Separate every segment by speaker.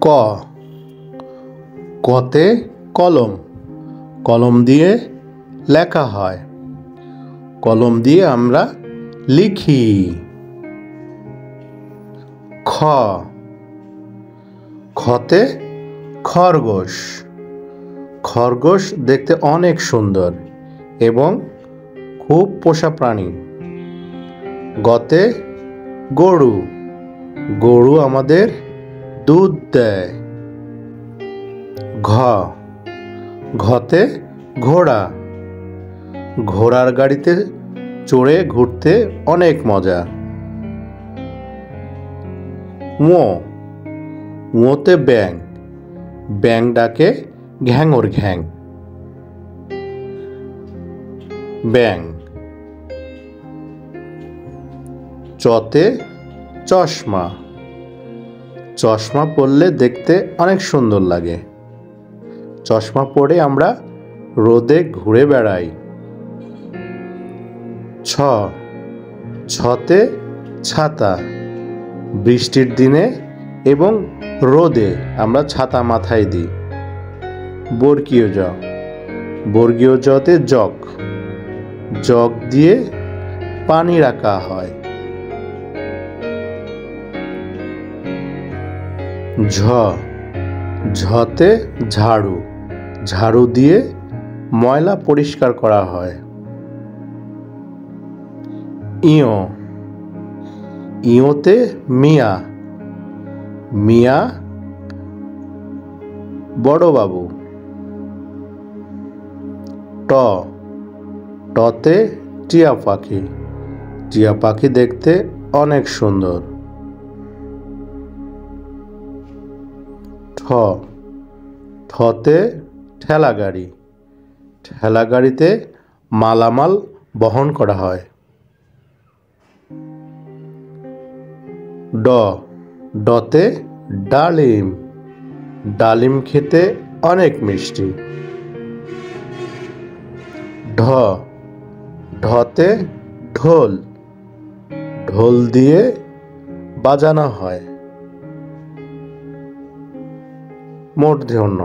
Speaker 1: ক কতে কলম, কলম দিয়ে লেখা হয়, কলম দিয়ে আমরা লিখি। খ খতে খরগোশ, খরগোশ দেখতে অনেক সুন্দর এবং খুব পোষা প্রাণী। গতে গরু, গরু আমাদের দুধ দেয়। ঘ ঘতে ঘোড়া, ঘোড়ার গাড়িতে চড়ে ঘুরতে অনেক মজা। ঙ ঙতে ব্যাঙ, ব্যাঙ ডাকে ঘ্যাঙর ঘ্যাং। ব্যাঙ। চতে চশমা, চশমা পরলে দেখতে অনেক সুন্দর লাগে, চশমা পরে আমরা রোদে ঘুরে বেড়াই। ছ ছতে ছাতা, বৃষ্টির দিনে এবং রোদে আমরা ছাতা মাথায় দিই। বর্গীয় জ, বর্গীয় জতে জগ, জগ দিয়ে পানি রাখা হয়। ঝ ঝতে ঝাড়ু, ঝাড়ু দিয়ে ময়লা পরিষ্কার করা হয়। ইয় ইয়তে মিয়া, মিয়া বড়বাবু। ট টতে টিয়া পাখি, টিয়া পাখি দেখতে অনেক সুন্দর। ঠ ঠতে ঠেলা গাড়ি, ঠেলা গাড়িতে মালামাল বহন করা হয়। ড ডতে ডালিম, ডালিম খেতে অনেক মিষ্টি। ঢ ঢতে ঢোল, ঢোল দিয়ে বাজানো হয়। মূর্ধন্য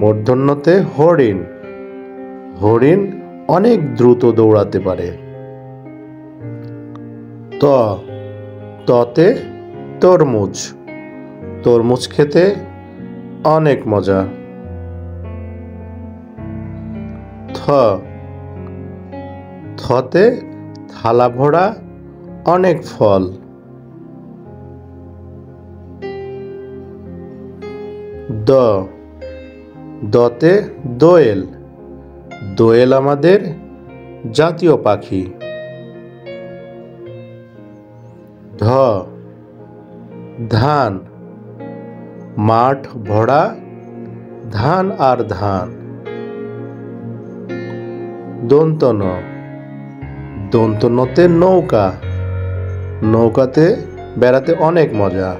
Speaker 1: মূর্ধন্যতে হরিণ, হরিণ অনেক দ্রুত দৌড়াতে পারে। ত ততে তরমুজ, তরমুজ খেতে অনেক মজা। থ থতে থালা ভরা অনেক ফল। দ দতে দোয়েল, দোয়েল আমাদের জাতীয় পাখি। ধ ধান, মাঠ ভরা ধান আর ধান। দন্ত ন দন্ত নতে নৌকা, নৌকাতে বেড়াতে অনেক মজা।